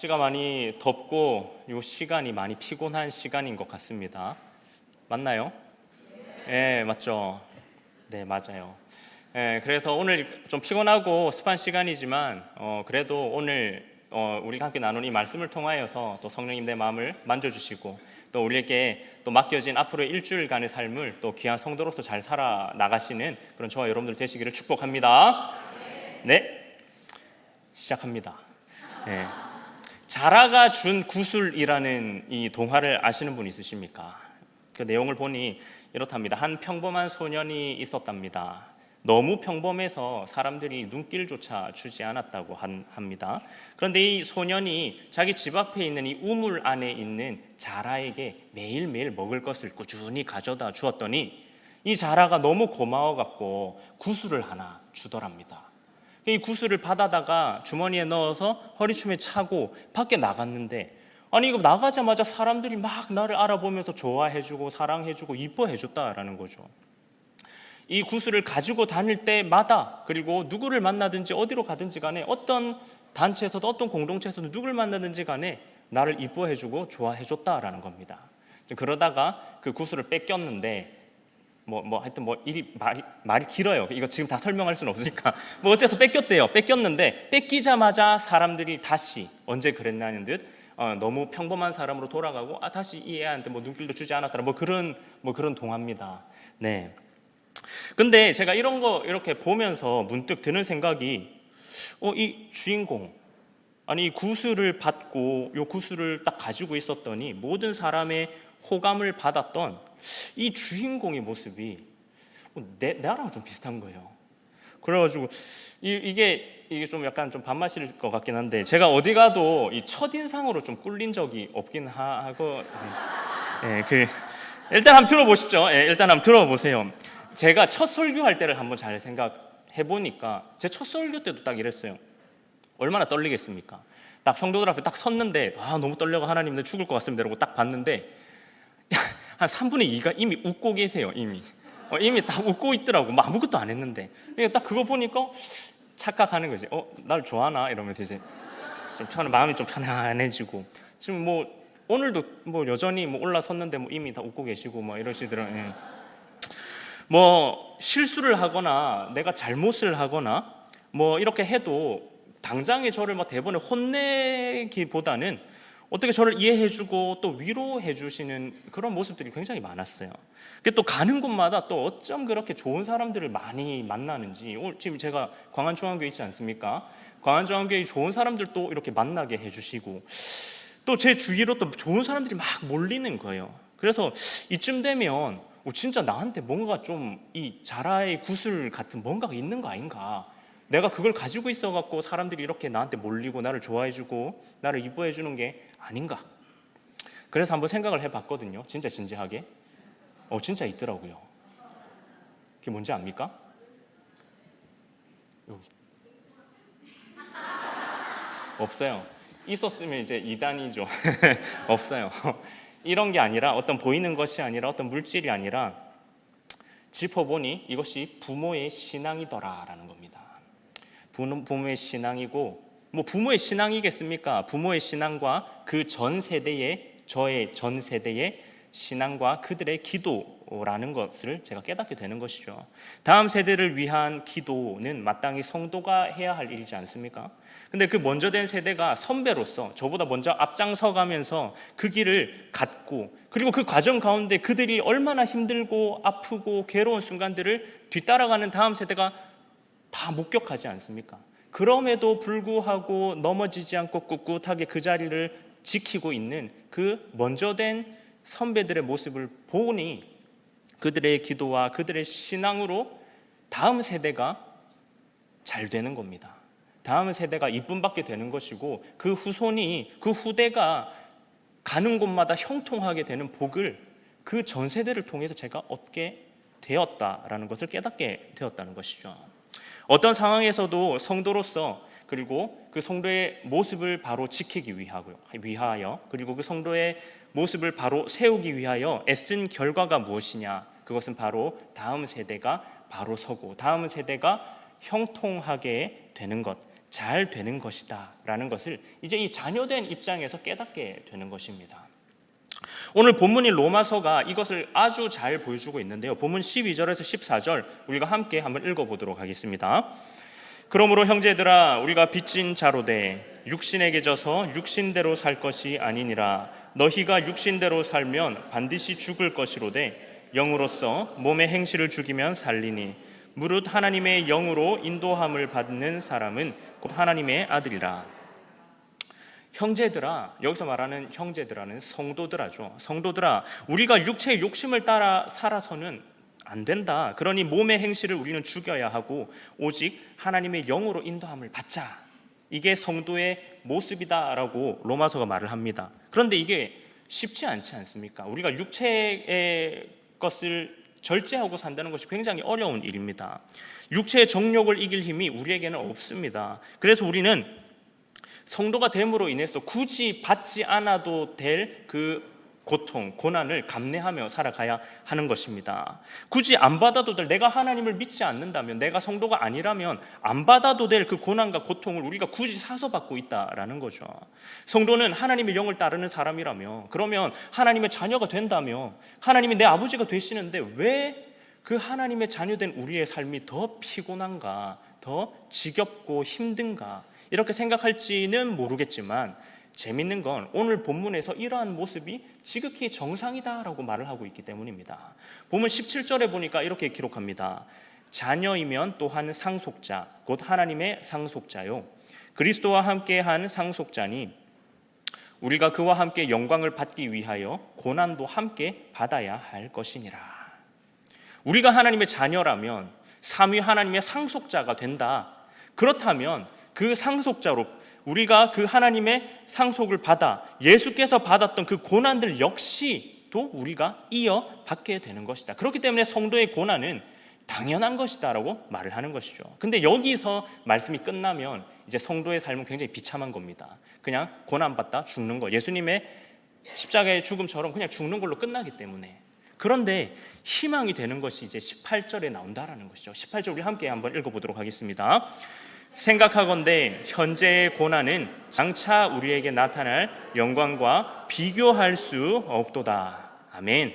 날씨가 많이 덥고 이 시간이 많이 피곤한 시간인 것 같습니다. 맞나요? 네, 맞죠. 네, 맞아요. 그래서 오늘 좀 피곤하고 습한 시간이지만 그래도 오늘 우리가 함께 나눈 이 말씀을 통하여서 또 성령님 내 마음을 만져주시고 또 우리에게 또 맡겨진 앞으로 일주일간의 삶을 또 귀한 성도로서 잘 살아 나가시는 그런 저와 여러분들 되시기를 축복합니다. 네, 시작합니다. 네. 자라가 준 구슬이라는 이 동화를 아시는 분 있으십니까? 그 내용을 보니 이렇답니다. 한 평범한 소년이 있었답니다. 너무 평범해서 사람들이 눈길조차 주지 않았다고 합니다. 그런데 이 소년이 자기 집 앞에 있는 이 우물 안에 있는 자라에게 매일매일 먹을 것을 꾸준히 가져다 주었더니 이 자라가 너무 고마워갖고 구슬을 하나 주더랍니다. 이 구슬을 받아다가 주머니에 넣어서 허리춤에 차고 밖에 나갔는데, 아니 이거 나가자마자 사람들이 막 나를 알아보면서 좋아해주고 사랑해주고 이뻐해줬다라는 거죠. 이 구슬을 가지고 다닐 때마다, 그리고 누구를 만나든지 어디로 가든지 간에 어떤 단체에서도 어떤 공동체에서도 누구를 만나든지 간에 나를 이뻐해주고 좋아해줬다라는 겁니다. 그러다가 그 구슬을 뺏겼는데 하여튼 말이 길어요. 이거 지금 다 설명할 수는 없으니까 어째서 뺏겼대요. 뺏겼는데 뺏기자마자 사람들이 다시 언제 그랬냐는 듯 너무 평범한 사람으로 돌아가고 다시 이 애한테 눈길도 주지 않았더라. 그런 동화입니다. 네. 근데 제가 이런 거 이렇게 보면서 문득 드는 생각이 이 주인공, 아니 이 구슬을 받고 이 구슬을 딱 가지고 있었더니 모든 사람의 호감을 받았던 이 주인공의 모습이 나랑 좀 비슷한 거예요. 그래가지고 이게 좀 약간 좀 밥맛일 것 같긴 한데, 제가 어디 가도 이 첫인상으로 좀 꿀린 적이 없긴 하고, 일단 한번 들어보십시오. 일단 한번 들어보세요. 제가 첫 설교할 때를 한번 잘 생각해 보니까 제 첫 설교 때도 딱 이랬어요. 얼마나 떨리겠습니까? 딱 성도들 앞에 딱 섰는데 너무 떨려가 하나님 내 죽을 것 같습니다 이러고 딱 봤는데 한 3분의 2가 이미 웃고 계세요. 이미 다 웃고 있더라고. 아무것도 안 했는데. 딱 그거 보니까 착각하는 거지. 날 좋아하나 이러면서 이제 좀 마음이 좀 편안해지고, 지금 오늘도 여전히 올라섰는데 이미 다 웃고 계시고 이러시더라고요. 실수를 하거나 내가 잘못을 하거나 이렇게 해도 당장에 저를 대본에 혼내기보다는 어떻게 저를 이해해주고 또 위로해주시는 그런 모습들이 굉장히 많았어요. 또 가는 곳마다 또 어쩜 그렇게 좋은 사람들을 많이 만나는지, 지금 제가 광안중앙교회 있지 않습니까? 광안중앙교회 좋은 사람들 또 이렇게 만나게 해주시고, 또 제 주위로 또 좋은 사람들이 막 몰리는 거예요. 그래서 이쯤 되면 진짜 나한테 뭔가 좀 이 자라의 구슬 같은 뭔가가 있는 거 아닌가, 내가 그걸 가지고 있어갖고 사람들이 이렇게 나한테 몰리고 나를 좋아해주고 나를 이뻐해주는 게 아닌가. 그래서 한번 생각을 해봤거든요. 진짜 진지하게. 진짜 있더라고요. 그게 뭔지 압니까? 여기 없어요. 있었으면 이제 이단이죠. 없어요. 이런 게 아니라, 어떤 보이는 것이 아니라, 어떤 물질이 아니라 짚어보니 이것이 부모의 신앙이더라라는 겁니다. 부모의 신앙이고, 부모의 신앙이겠습니까? 부모의 신앙과 그 전 세대의, 저의 전 세대의 신앙과 그들의 기도라는 것을 제가 깨닫게 되는 것이죠. 다음 세대를 위한 기도는 마땅히 성도가 해야 할 일이지 않습니까? 근데 그 먼저 된 세대가 선배로서 저보다 먼저 앞장서 가면서 그 길을 갔고, 그리고 그 과정 가운데 그들이 얼마나 힘들고 아프고 괴로운 순간들을 뒤따라가는 다음 세대가 다 목격하지 않습니까? 그럼에도 불구하고 넘어지지 않고 꿋꿋하게 그 자리를 지키고 있는 그 먼저 된 선배들의 모습을 보니 그들의 기도와 그들의 신앙으로 다음 세대가 잘 되는 겁니다. 다음 세대가 이쁨받게 되는 것이고, 그 후손이, 그 후대가 가는 곳마다 형통하게 되는 복을 그 전 세대를 통해서 제가 얻게 되었다라는 것을 깨닫게 되었다는 것이죠. 어떤 상황에서도 성도로서, 그리고 그 성도의 모습을 바로 지키기 위하여, 그리고 그 성도의 모습을 바로 세우기 위하여 애쓴 결과가 무엇이냐? 그것은 바로 다음 세대가 바로 서고 다음 세대가 형통하게 되는 것, 잘 되는 것이다 라는 것을 이제 이 자녀된 입장에서 깨닫게 되는 것입니다. 오늘 본문인 로마서가 이것을 아주 잘 보여주고 있는데요. 본문 12절에서 14절 우리가 함께 한번 읽어보도록 하겠습니다. 그러므로 형제들아 우리가 빚진 자로되 육신에게 져서 육신대로 살 것이 아니니라. 너희가 육신대로 살면 반드시 죽을 것이로되 영으로서 몸의 행실을 죽이면 살리니 무릇 하나님의 영으로 인도함을 받는 사람은 곧 하나님의 아들이라. 형제들아, 여기서 말하는 형제들아는 성도들아죠. 성도들아, 우리가 육체의 욕심을 따라 살아서는 안 된다. 그러니 몸의 행실을 우리는 죽여야 하고 오직 하나님의 영으로 인도함을 받자. 이게 성도의 모습이다라고 로마서가 말을 합니다. 그런데 이게 쉽지 않지 않습니까? 우리가 육체의 것을 절제하고 산다는 것이 굉장히 어려운 일입니다. 육체의 정욕을 이길 힘이 우리에게는 없습니다. 그래서 우리는 성도가 됨으로 인해서 굳이 받지 않아도 될 그 고통, 고난을 감내하며 살아가야 하는 것입니다. 굳이 안 받아도 될, 내가 하나님을 믿지 않는다면, 내가 성도가 아니라면 안 받아도 될 그 고난과 고통을 우리가 굳이 사서 받고 있다라는 거죠. 성도는 하나님의 영을 따르는 사람이라며, 그러면 하나님의 자녀가 된다며, 하나님이 내 아버지가 되시는데 왜 그 하나님의 자녀된 우리의 삶이 더 피곤한가, 더 지겹고 힘든가 이렇게 생각할지는 모르겠지만 재밌는 건 오늘 본문에서 이러한 모습이 지극히 정상이다라고 말을 하고 있기 때문입니다. 본문 17절에 보니까 이렇게 기록합니다. 자녀이면 또한 상속자, 곧 하나님의 상속자요 그리스도와 함께한 상속자니 우리가 그와 함께 영광을 받기 위하여 고난도 함께 받아야 할 것이니라. 우리가 하나님의 자녀라면 삼위 하나님의 상속자가 된다. 그렇다면 그 상속자로 우리가 그 하나님의 상속을 받아 예수께서 받았던 그 고난들 역시 또 우리가 이어받게 되는 것이다. 그렇기 때문에 성도의 고난은 당연한 것이다라고 말을 하는 것이죠. 근데 여기서 말씀이 끝나면 이제 성도의 삶은 굉장히 비참한 겁니다. 그냥 고난받다 죽는 거, 예수님의 십자가의 죽음처럼 그냥 죽는 걸로 끝나기 때문에. 그런데 희망이 되는 것이 이제 18절에 나온다라는 것이죠. 18절 우리 함께 한번 읽어보도록 하겠습니다. 생각하건대 현재의 고난은 장차 우리에게 나타날 영광과 비교할 수 없도다. 아멘.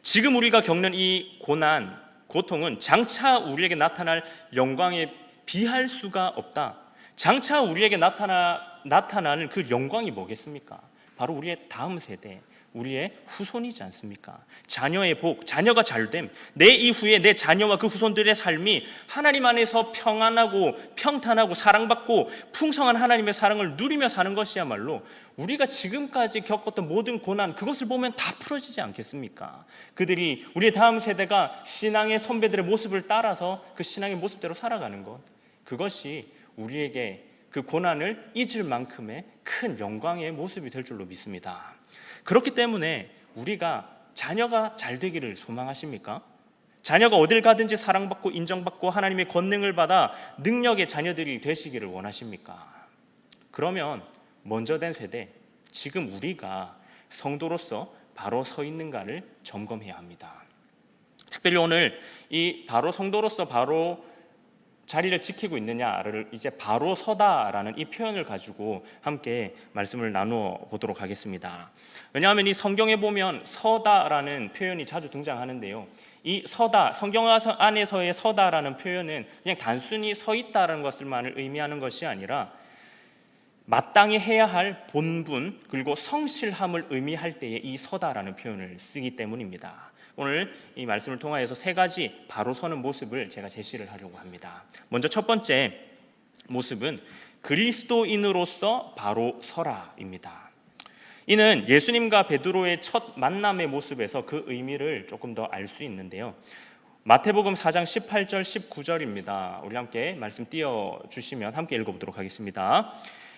지금 우리가 겪는 이 고난, 고통은 장차 우리에게 나타날 영광에 비할 수가 없다. 장차 우리에게 나타나는 그 영광이 뭐겠습니까? 바로 우리의 다음 세대, 우리의 후손이지 않습니까? 자녀의 복, 자녀가 잘됨, 내 이후에 내 자녀와 그 후손들의 삶이 하나님 안에서 평안하고 평탄하고 사랑받고 풍성한 하나님의 사랑을 누리며 사는 것이야말로 우리가 지금까지 겪었던 모든 고난, 그것을 보면 다 풀어지지 않겠습니까? 그들이, 우리의 다음 세대가 신앙의 선배들의 모습을 따라서 그 신앙의 모습대로 살아가는 것, 그것이 우리에게 그 고난을 잊을 만큼의 큰 영광의 모습이 될 줄로 믿습니다. 그렇기 때문에 우리가 자녀가 잘 되기를 소망하십니까? 자녀가 어딜 가든지 사랑받고 인정받고 하나님의 권능을 받아 능력의 자녀들이 되시기를 원하십니까? 그러면 먼저 된 세대, 지금 우리가 성도로서 바로 서 있는가를 점검해야 합니다. 특별히 오늘 이 바로 성도로서 바로 자리를 지키고 있느냐를 이제 바로 서다라는 이 표현을 가지고 함께 말씀을 나누어 보도록 하겠습니다. 왜냐하면 이 성경에 보면 서다라는 표현이 자주 등장하는데요. 이 서다, 성경 안에서의 서다라는 표현은 그냥 단순히 서 있다라는 것을만을 의미하는 것이 아니라 마땅히 해야 할 본분 그리고 성실함을 의미할 때에 이 서다라는 표현을 쓰기 때문입니다. 오늘 이 말씀을 통하여서 세 가지 바로 서는 모습을 제가 제시를 하려고 합니다. 먼저 첫 번째 모습은 그리스도인으로서 바로 서라입니다. 이는 예수님과 베드로의 첫 만남의 모습에서 그 의미를 조금 더 알 수 있는데요. 마태복음 4장 18절 19절입니다. 우리 함께 말씀 띄워주시면 함께 읽어보도록 하겠습니다.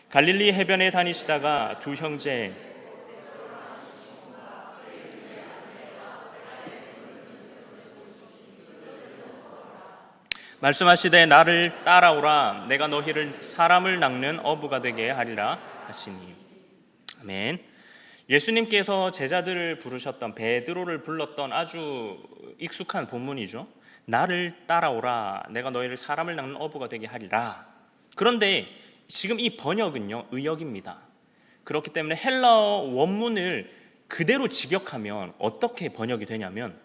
갈릴리 해변에 다니시다가 두 형제 말씀하시되 나를 따라오라 내가 너희를 사람을 낚는 어부가 되게 하리라 하시니. 아멘. 예수님께서 제자들을 부르셨던, 베드로를 불렀던 아주 익숙한 본문이죠. 나를 따라오라 내가 너희를 사람을 낚는 어부가 되게 하리라. 그런데 지금 이 번역은요, 의역입니다. 그렇기 때문에 헬라어 원문을 그대로 직역하면 어떻게 번역이 되냐면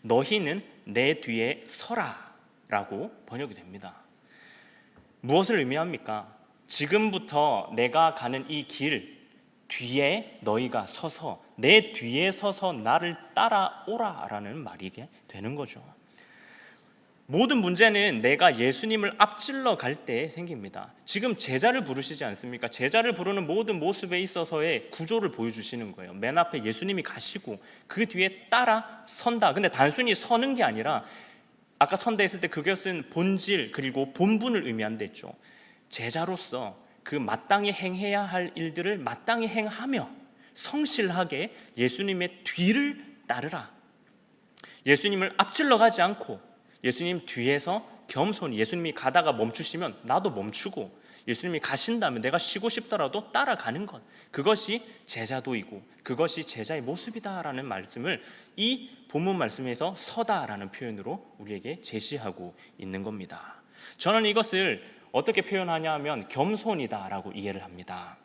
너희는 내 뒤에 서라 라고 번역이 됩니다. 무엇을 의미합니까? 지금부터 내가 가는 이 길 뒤에 너희가 서서 내 뒤에 서서 나를 따라오라 라는 말이 되는 거죠. 모든 문제는 내가 예수님을 앞질러 갈 때 생깁니다. 지금 제자를 부르시지 않습니까? 제자를 부르는 모든 모습에 있어서의 구조를 보여주시는 거예요. 맨 앞에 예수님이 가시고 그 뒤에 따라 선다. 근데 단순히 서는 게 아니라 아까 선다 했을 때 그것은 본질 그리고 본분을 의미한다 했죠. 제자로서 그 마땅히 행해야 할 일들을 마땅히 행하며 성실하게 예수님의 뒤를 따르라. 예수님을 앞질러 가지 않고 예수님 뒤에서 겸손히 예수님이 가다가 멈추시면 나도 멈추고 예수님이 가신다면 내가 쉬고 싶더라도 따라가는 것, 그것이 제자도이고 그것이 제자의 모습이다라는 말씀을 이 본문 말씀에서 서다라는 표현으로 우리에게 제시하고 있는 겁니다. 저는 이것을 어떻게 표현하냐 하면 겸손이다라고 이해를 합니다.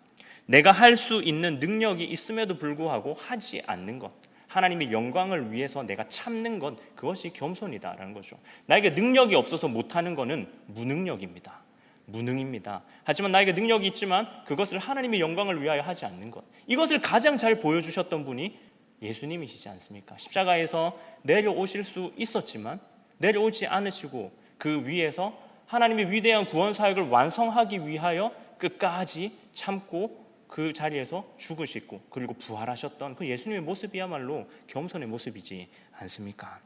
내가 할 수 있는 능력이 있음에도 불구하고 하지 않는 것, 하나님의 영광을 위해서 내가 참는 것, 그것이 겸손이다라는 거죠. 나에게 능력이 없어서 못하는 것은 무능력입니다. 무능입니다. 하지만 나에게 능력이 있지만 그것을 하나님의 영광을 위하여 하지 않는 것, 이것을 가장 잘 보여주셨던 분이 예수님이시지 않습니까? 십자가에서 내려오실 수 있었지만 내려오지 않으시고 그 위에서 하나님의 위대한 구원 사역을 완성하기 위하여 끝까지 참고 그 자리에서 죽으시고 그리고 부활하셨던 그 예수님의 모습이야말로 겸손의 모습이지 않습니까?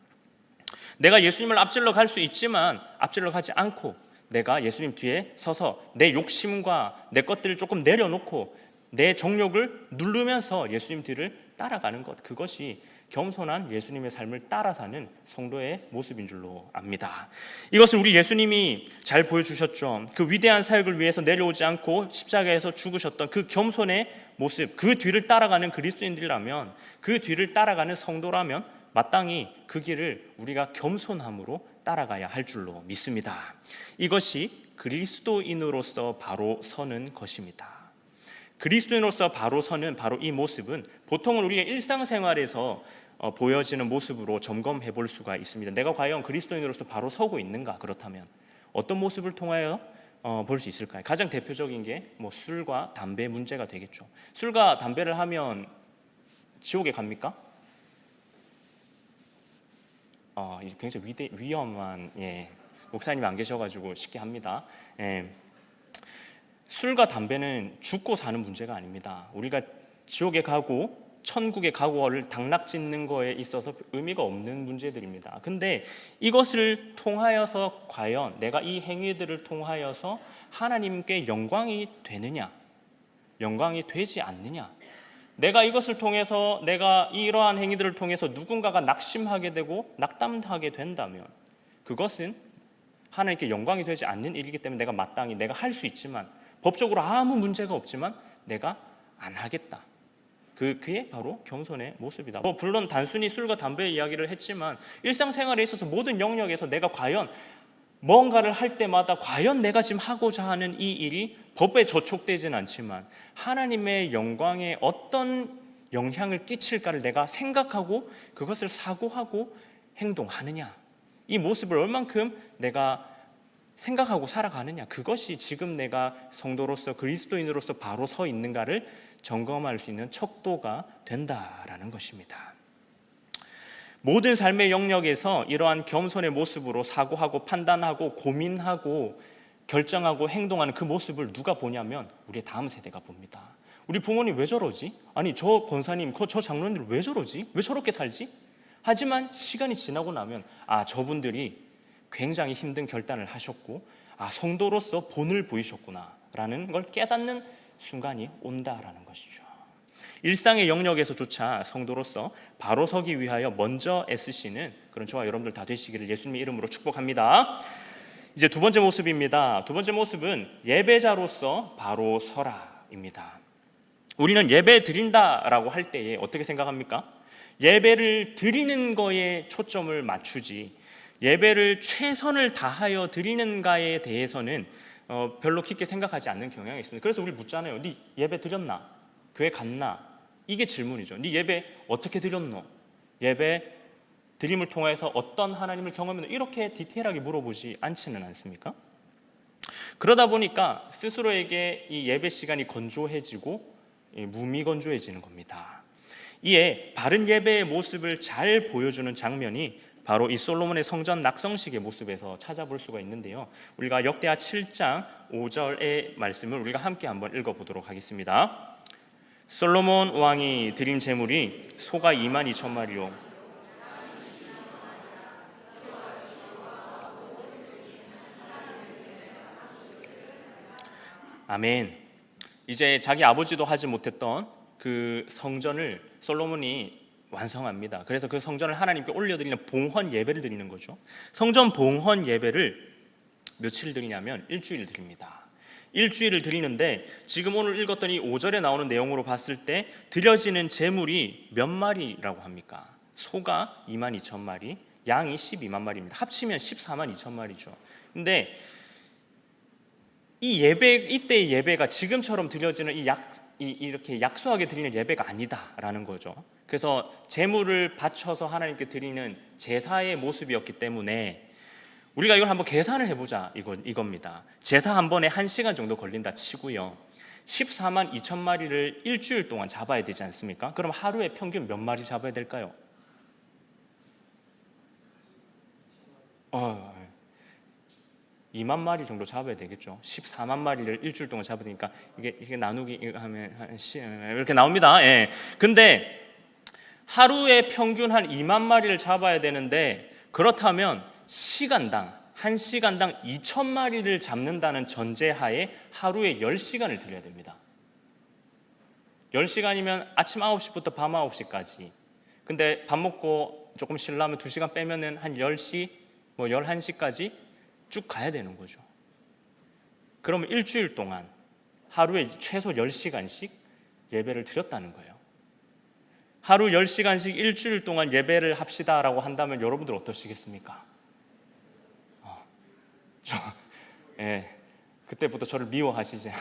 내가 예수님을 앞질러 갈 수 있지만 앞질러 가지 않고 내가 예수님 뒤에 서서 내 욕심과 내 것들을 조금 내려놓고 내 정욕을 누르면서 예수님 뒤를 따라가는 것, 그것이 겸손한 예수님의 삶을 따라 사는 성도의 모습인 줄로 압니다. 이것을 우리 예수님이 잘 보여주셨죠. 그 위대한 사역을 위해서 내려오지 않고 십자가에서 죽으셨던 그 겸손의 모습, 그 뒤를 따라가는 그리스도인들이라면, 그 뒤를 따라가는 성도라면 마땅히 그 길을 우리가 겸손함으로 따라가야 할 줄로 믿습니다. 이것이 그리스도인으로서 바로 서는 것입니다. 그리스도인으로서 바로 서는 바로 이 모습은 보통은 우리의 일상생활에서 보여지는 모습으로 점검해 볼 수가 있습니다. 내가 과연 그리스도인으로서 바로 서고 있는가? 그렇다면 어떤 모습을 통하여 볼 수 있을까요? 가장 대표적인 게 술과 담배 문제가 되겠죠. 술과 담배를 하면 지옥에 갑니까? 이제 굉장히 위험한 목사님이 안 계셔가지고 쉽게 합니다. 술과 담배는 죽고 사는 문제가 아닙니다. 우리가 지옥에 가고 천국에 가고를 당락짓는 거에 있어서 의미가 없는 문제들입니다. 근데 이것을 통하여서 과연 내가 이 행위들을 통하여서 하나님께 영광이 되느냐, 영광이 되지 않느냐, 내가 이것을 통해서 내가 이러한 행위들을 통해서 누군가가 낙심하게 되고 낙담하게 된다면 그것은 하나님께 영광이 되지 않는 일이기 때문에 내가 마땅히 내가 할 수 있지만 법적으로 아무 문제가 없지만 내가 안 하겠다. 그게 바로 겸손의 모습이다. 물론 단순히 술과 담배의 이야기를 했지만 일상생활에 있어서 모든 영역에서 내가 과연 뭔가를 할 때마다 과연 내가 지금 하고자 하는 이 일이 법에 저촉되지는 않지만 하나님의 영광에 어떤 영향을 끼칠까를 내가 생각하고 그것을 사고하고 행동하느냐, 이 모습을 얼만큼 내가 생각하고 살아가느냐, 그것이 지금 내가 성도로서 그리스도인으로서 바로 서 있는가를 점검할 수 있는 척도가 된다라는 것입니다. 모든 삶의 영역에서 이러한 겸손의 모습으로 사고하고 판단하고 고민하고 결정하고 행동하는 그 모습을 누가 보냐면 우리의 다음 세대가 봅니다. 우리 부모님 왜 저러지? 아니 저 권사님, 저 장로님들 왜 저러지? 왜 저렇게 살지? 하지만 시간이 지나고 나면 저분들이 굉장히 힘든 결단을 하셨고 성도로서 본을 보이셨구나 라는 걸 깨닫는 순간이 온다라는 것이죠. 일상의 영역에서조차 성도로서 바로 서기 위하여 먼저 애쓰시는 그런 저와 여러분들 다 되시기를 예수님의 이름으로 축복합니다. 이제 두 번째 모습입니다. 두 번째 모습은 예배자로서 바로 서라입니다. 우리는 예배 드린다라고 할 때에 어떻게 생각합니까? 예배를 드리는 거에 초점을 맞추지 예배를 최선을 다하여 드리는가에 대해서는 별로 깊게 생각하지 않는 경향이 있습니다. 그래서 우리 묻잖아요. 네 예배 드렸나? 교회 갔나? 이게 질문이죠. 네 예배 어떻게 드렸노? 예배 드림을 통해서 어떤 하나님을 경험했노? 이렇게 디테일하게 물어보지 않지는 않습니까? 그러다 보니까 스스로에게 이 예배 시간이 건조해지고 무미건조해지는 겁니다. 이에 바른 예배의 모습을 잘 보여주는 장면이 바로 이 솔로몬의 성전 낙성식의 모습에서 찾아볼 수가 있는데요. 우리가 역대하 7장 5절의 말씀을 우리가 함께 한번 읽어보도록 하겠습니다. 솔로몬 왕이 드린 제물이 소가 22,000마리요 아멘. 이제 자기 아버지도 하지 못했던 그 성전을 솔로몬이 완성합니다. 그래서 그 성전을 하나님께 올려드리는 봉헌 예배를 드리는 거죠. 성전 봉헌 예배를 며칠 드리냐면 일주일 드립니다. 일주일을 드리는데 지금 오늘 읽었던 이 5절에 나오는 내용으로 봤을 때 드려지는 제물이 몇 마리라고 합니까? 소가 22,000마리, 양이 12만 마리입니다. 합치면 14만 2천 마리죠. 근데 이 예배, 이때의 예배가 지금처럼 드려지는 이렇게 약소하게 드리는 예배가 아니다라는 거죠. 그래서 제물을 바쳐서 하나님께 드리는 제사의 모습이었기 때문에 우리가 이걸 한번 계산을 해보자 이겁니다. 제사 한 번에 1시간 정도 걸린다 치고요. 14만 2천 마리를 일주일 동안 잡아야 되지 않습니까? 그럼 하루에 평균 몇 마리 잡아야 될까요? 2만 마리 정도 잡아야 되겠죠. 14만 마리를 일주일 동안 잡으니까 이게 나누기 하면 이렇게 나옵니다. 예. 근데 하루에 평균 한 2만 마리를 잡아야 되는데 그렇다면 시간당 1시간당 2,000마리를 잡는다는 전제하에 하루에 10시간을 드려야 됩니다. 10시간이면 아침 9시부터 밤 9시까지. 근데 밥 먹고 조금 쉬려면 2시간 빼면은 한 10시, 11시까지 쭉 가야 되는 거죠. 그러면 일주일 동안 하루에 최소 10시간씩 예배를 드렸다는 거예요. 하루 10시간씩 일주일 동안 예배를 합시다라고 한다면 여러분들 어떠시겠습니까? 그때부터 저를 미워하시죠.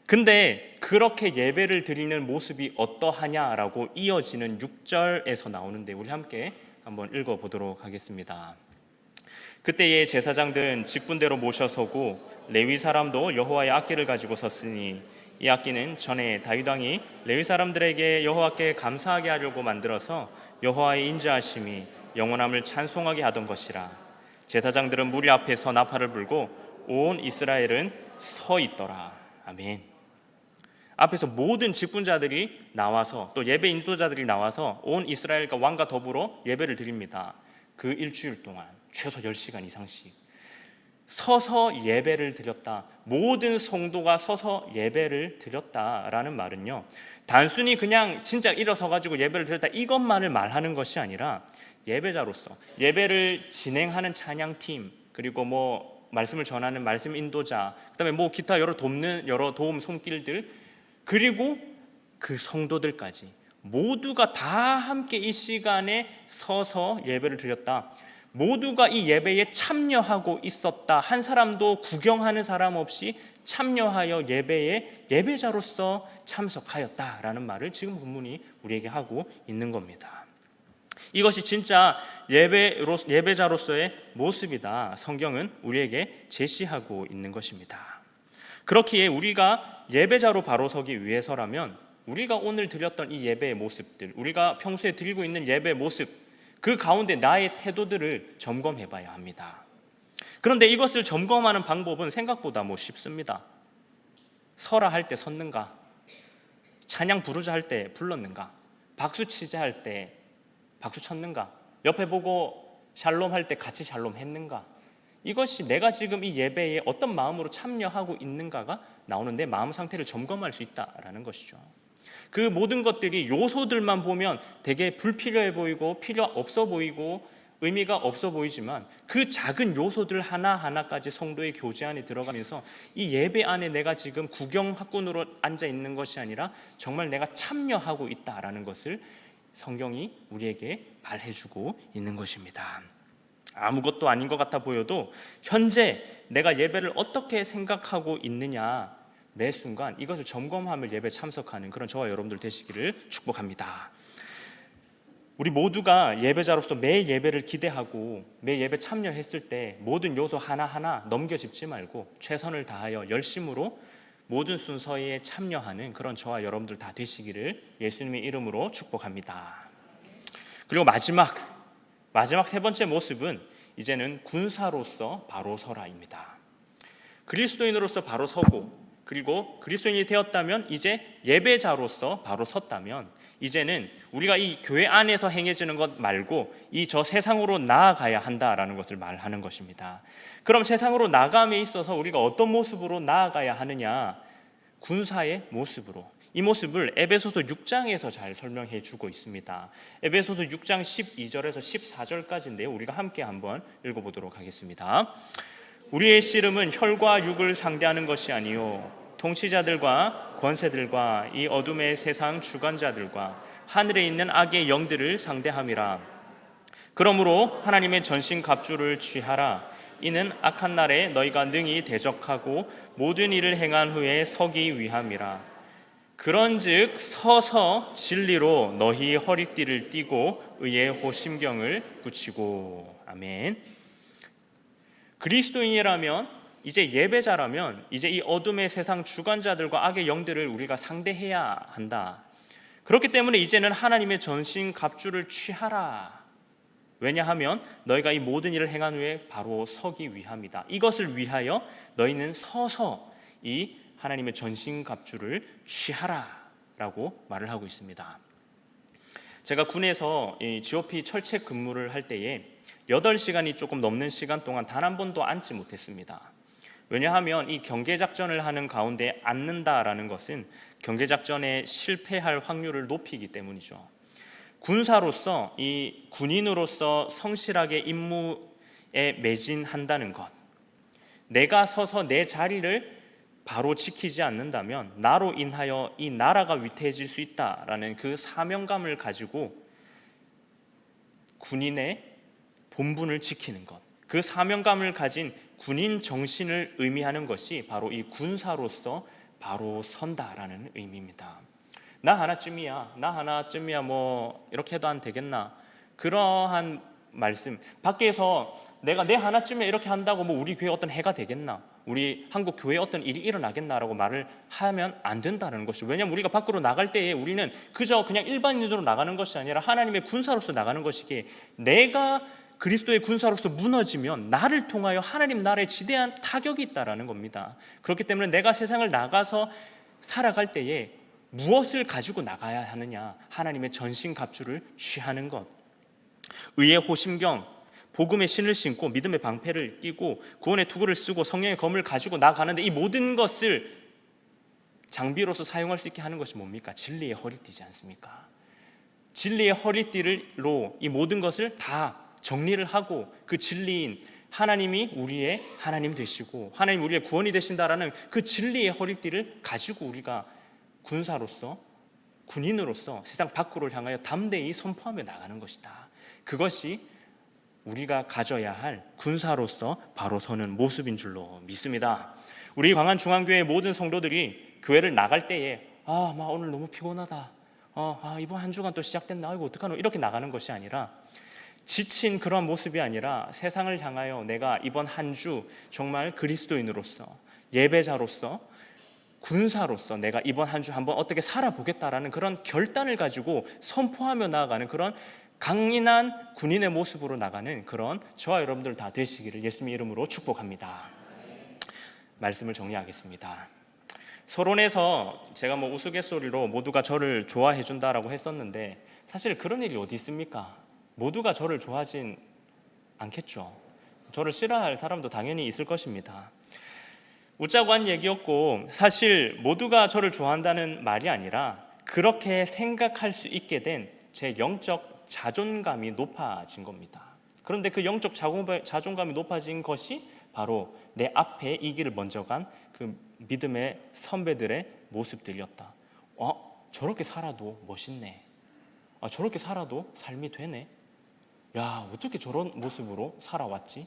근데 그렇게 예배를 드리는 모습이 어떠하냐라고 이어지는 6절에서 나오는데 우리 함께 한번 읽어보도록 하겠습니다. 그때의 제사장들은 직분대로 모셔서고 레위 사람도 여호와의 악기를 가지고 섰으니 이 악기는 전에 다윗 왕이 레위 사람들에게 여호와께 감사하게 하려고 만들어서 여호와의 인자하심이 영원함을 찬송하게 하던 것이라. 제사장들은 무리 앞에서 나팔을 불고 온 이스라엘은 서 있더라. 아멘. 앞에서 모든 직분자들이 나와서 또 예배 인도자들이 나와서 온 이스라엘과 왕과 더불어 예배를 드립니다. 그 일주일 동안 최소 10시간 이상씩 서서 예배를 드렸다. 모든 성도가 서서 예배를 드렸다라는 말은요, 단순히 그냥 진짜 일어서 가지고 예배를 드렸다 이것만을 말하는 것이 아니라 예배자로서 예배를 진행하는 찬양팀, 그리고 말씀을 전하는 말씀 인도자, 그다음에 기타 여러 도움 손길들, 그리고 그 성도들까지 모두가 다 함께 이 시간에 서서 예배를 드렸다. 모두가 이 예배에 참여하고 있었다. 한 사람도 구경하는 사람 없이 참여하여 예배에 예배자로서 참석하였다라는 말을 지금 본문이 우리에게 하고 있는 겁니다. 이것이 진짜 예배자로서의 모습이다. 성경은 우리에게 제시하고 있는 것입니다. 그렇기에 우리가 예배자로 바로 서기 위해서라면 우리가 오늘 드렸던 이 예배의 모습들, 우리가 평소에 드리고 있는 예배의 모습, 그 가운데 나의 태도들을 점검해 봐야 합니다. 그런데 이것을 점검하는 방법은 생각보다 쉽습니다. 서라 할 때 섰는가? 찬양 부르자 할 때 불렀는가? 박수 치자 할 때 박수 쳤는가? 옆에 보고 샬롬 할 때 같이 샬롬 했는가? 이것이 내가 지금 이 예배에 어떤 마음으로 참여하고 있는가가 나오는데 마음 상태를 점검할 수 있다라는 것이죠. 그 모든 것들이 요소들만 보면 되게 불필요해 보이고 필요 없어 보이고 의미가 없어 보이지만 그 작은 요소들 하나하나까지 성도의 교제 안에 들어가면서 이 예배 안에 내가 지금 구경학군으로 앉아 있는 것이 아니라 정말 내가 참여하고 있다라는 것을 성경이 우리에게 말해주고 있는 것입니다. 아무것도 아닌 것 같아 보여도 현재 내가 예배를 어떻게 생각하고 있느냐, 매 순간 이것을 점검하며 예배에 참석하는 그런 저와 여러분들 되시기를 축복합니다. 우리 모두가 예배자로서 매 예배를 기대하고 매 예배 참여했을 때 모든 요소 하나하나 넘겨짚지 말고 최선을 다하여 열심으로 모든 순서에 참여하는 그런 저와 여러분들 다 되시기를 예수님의 이름으로 축복합니다. 그리고 마지막 세 번째 모습은 이제는 군사로서 바로 서라입니다. 그리스도인으로서 바로 서고, 그리고 그리스도인이 되었다면 이제 예배자로서 바로 섰다면 이제는 우리가 이 교회 안에서 행해지는 것 말고 이 저 세상으로 나아가야 한다라는 것을 말하는 것입니다. 그럼 세상으로 나감에 있어서 우리가 어떤 모습으로 나아가야 하느냐? 군사의 모습으로. 이 모습을 에베소서 6장에서 잘 설명해 주고 있습니다. 에베소서 6장 12절에서 14절까지인데요. 우리가 함께 한번 읽어보도록 하겠습니다. 우리의 씨름은 혈과 육을 상대하는 것이 아니요 통치자들과 권세들과 이 어둠의 세상 주관자들과 하늘에 있는 악의 영들을 상대함이라. 그러므로 하나님의 전신 갑주를 취하라. 이는 악한 날에 너희가 능히 대적하고 모든 일을 행한 후에 서기 위함이라. 그런즉 서서 진리로 너희 허리띠를 띠고 의의 호심경을 붙이고. 아멘. 그리스도인이라면 이제 예배자라면 이제 이 어둠의 세상 주관자들과 악의 영들을 우리가 상대해야 한다. 그렇기 때문에 이제는 하나님의 전신 갑주를 취하라. 왜냐하면 너희가 이 모든 일을 행한 후에 바로 서기 위함이다. 이것을 위하여 너희는 서서 이 하나님의 전신 갑주를 취하라라고 말을 하고 있습니다. 제가 군에서 이 GOP 철책 근무를 할 때에 8시간이 조금 넘는 시간 동안 단 한 번도 앉지 못했습니다. 왜냐하면 이 경계작전을 하는 가운데 앉는다라는 것은 경계작전에 실패할 확률을 높이기 때문이죠. 군사로서 이 군인으로서 성실하게 임무에 매진한다는 것, 내가 서서 내 자리를 바로 지키지 않는다면 나로 인하여 이 나라가 위태해질 수 있다라는 그 사명감을 가지고 군인의 본분을 지키는 것, 그 사명감을 가진 군인 정신을 의미하는 것이 바로 이 군사로서 바로 선다라는 의미입니다. 나 하나쯤이야 뭐 이렇게 해도 안 되겠나, 그러한 말씀, 밖에서 내가 내 하나쯤에 이렇게 한다고 뭐 우리 교회 어떤 해가 되겠나, 우리 한국 교회에 어떤 일이 일어나겠나라고 말을 하면 안 된다는 것이죠. 왜냐하면 우리가 밖으로 나갈 때에 우리는 그저 그냥 일반인으로 나가는 것이 아니라 하나님의 군사로서 나가는 것이기에, 내가 그리스도의 군사로서 무너지면 나를 통하여 하나님 나라에 지대한 타격이 있다라는 겁니다. 그렇기 때문에 내가 세상을 나가서 살아갈 때에 무엇을 가지고 나가야 하느냐? 하나님의 전신 갑주를 취하는 것, 의의 호심경, 복음의 신을 신고 믿음의 방패를 끼고 구원의 투구를 쓰고 성령의 검을 가지고 나가는데, 이 모든 것을 장비로서 사용할 수 있게 하는 것이 뭡니까? 진리의 허리띠지 않습니까? 진리의 허리띠로 이 모든 것을 다 정리를 하고 그 진리인 하나님이 우리의 하나님 되시고 하나님 우리의 구원이 되신다라는 그 진리의 허리띠를 가지고 우리가 군사로서, 군인으로서 세상 밖으로 향하여 담대히 선포하며 나가는 것이다. 그것이 우리가 가져야 할 군사로서 바로 서는 모습인 줄로 믿습니다. 우리 광안중앙교회 모든 성도들이 교회를 나갈 때에 오늘 너무 피곤하다, 이번 한 주간 또 시작됐나, 아이고 어떡하노, 이렇게 나가는 것이 아니라, 지친 그런 모습이 아니라 세상을 향하여 내가 이번 한 주 정말 그리스도인으로서, 예배자로서, 군사로서 내가 이번 한 주 한번 어떻게 살아보겠다라는 그런 결단을 가지고 선포하며 나아가는 그런 강인한 군인의 모습으로 나가는 그런 저와 여러분들 다 되시기를 예수님의 이름으로 축복합니다. 말씀을 정리하겠습니다. 서론에서 제가 우스갯소리로 모두가 저를 좋아해 준다라고 했었는데, 사실 그런 일이 어디 있습니까? 모두가 저를 좋아하진 않겠죠. 저를 싫어할 사람도 당연히 있을 것입니다. 웃자고 한 얘기였고, 사실 모두가 저를 좋아한다는 말이 아니라 그렇게 생각할 수 있게 된 제 영적 자존감이 높아진 겁니다. 그런데 그 영적 자존감이 높아진 것이 바로 내 앞에 이 길을 먼저 간 그 믿음의 선배들의 모습들이었다. 저렇게 살아도 멋있네. 저렇게 살아도 삶이 되네. 야, 어떻게 저런 모습으로 살아왔지?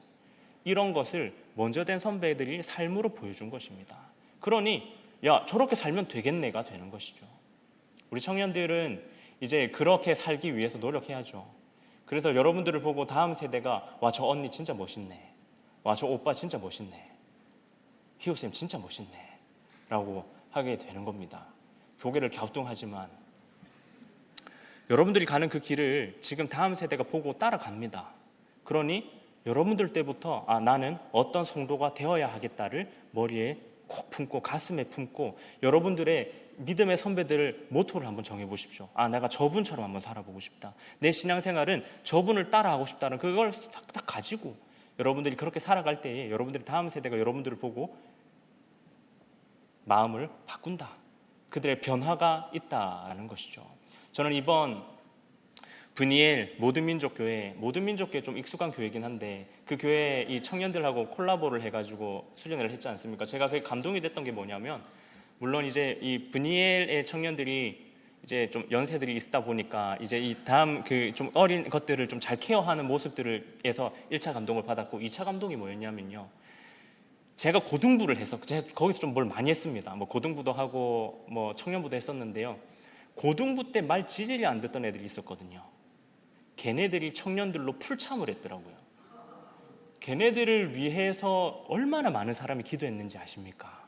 이런 것을 먼저 된 선배들이 삶으로 보여준 것입니다. 그러니 야, 저렇게 살면 되겠네가 되는 것이죠. 우리 청년들은 이제 그렇게 살기 위해서 노력해야죠. 그래서 여러분들을 보고 다음 세대가 와, 저 언니 진짜 멋있네, 와, 저 오빠 진짜 멋있네, 희우쌤 진짜 멋있네 라고 하게 되는 겁니다. 교계를 갸우뚱하지만 여러분들이 가는 그 길을 지금 다음 세대가 보고 따라갑니다. 그러니 여러분들 때부터 나는 어떤 성도가 되어야 하겠다를 머리에 콕 품고 가슴에 품고 여러분들의 믿음의 선배들을 모토를 한번 정해보십시오. 내가 저분처럼 한번 살아보고 싶다, 내 신앙생활은 저분을 따라하고 싶다는 그걸 딱 가지고 여러분들이 그렇게 살아갈 때에 여러분들이 다음 세대가 여러분들을 보고 마음을 바꾼다, 그들의 변화가 있다는 것이죠. 저는 이번 브니엘 모든민족교회 좀 익숙한 교회이긴 한데 그 교회 이 청년들하고 콜라보를 해가지고 수련회를 했지 않습니까? 제가 그게 감동이 됐던 게 뭐냐면, 물론 이제 이 브니엘의 청년들이 이제 좀 연세들이 있다 보니까 이제 이 다음 그 좀 어린 것들을 좀 잘 케어하는 모습들에서 1차 감동을 받았고, 2차 감동이 뭐였냐면요, 제가 고등부를 해서 제가 거기서 좀 뭘 많이 했습니다. 뭐 고등부도 하고 뭐 청년부도 했었는데요, 고등부 때 말 지질이 안 듣던 애들이 있었거든요. 걔네들이 청년들로 풀참을 했더라고요. 걔네들을 위해서 얼마나 많은 사람이 기도했는지 아십니까?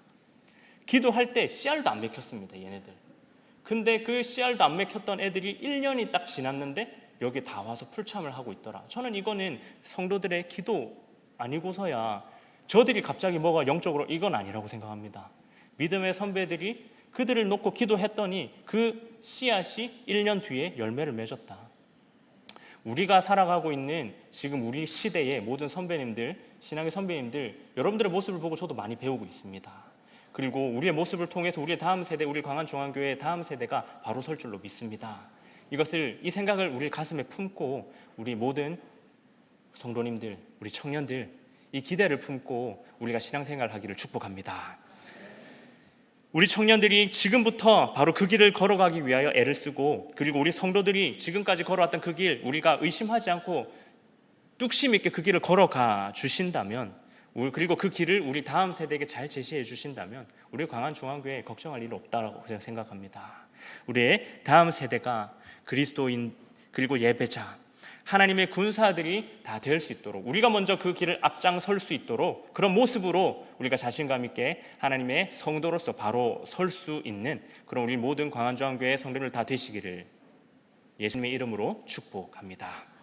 기도할 때 씨알도 안 맥혔습니다, 얘네들. 근데 그 씨알도 안 맥혔던 애들이 1년이 딱 지났는데 여기 다 와서 풀참을 하고 있더라. 저는 이거는 성도들의 기도 아니고서야 저들이 갑자기 뭐가 영적으로, 이건 아니라고 생각합니다. 믿음의 선배들이 그들을 놓고 기도했더니 그 씨앗이 1년 뒤에 열매를 맺었다. 우리가 살아가고 있는 지금 우리 시대의 모든 선배님들, 신앙의 선배님들, 여러분들의 모습을 보고 저도 많이 배우고 있습니다. 그리고 우리의 모습을 통해서 우리의 다음 세대, 우리 광안중앙교회의 다음 세대가 바로 설 줄로 믿습니다. 이 생각을 우리 가슴에 품고 우리 모든 성도님들, 우리 청년들, 이 기대를 품고 우리가 신앙생활을 하기를 축복합니다. 우리 청년들이 지금부터 바로 그 길을 걸어가기 위하여 애를 쓰고, 그리고 우리 성도들이 지금까지 걸어왔던 그 길, 우리가 의심하지 않고 뚝심 있게 그 길을 걸어가 주신다면, 그리고 그 길을 우리 다음 세대에게 잘 제시해 주신다면 우리 광안중앙교회에 걱정할 일 없다고 생각합니다. 우리의 다음 세대가 그리스도인 그리고 예배자, 하나님의 군사들이 다 될 수 있도록, 우리가 먼저 그 길을 앞장설 수 있도록, 그런 모습으로 우리가 자신감 있게 하나님의 성도로서 바로 설 수 있는 그런 우리 모든 광안중앙교회 성도들 다 되시기를 예수님의 이름으로 축복합니다.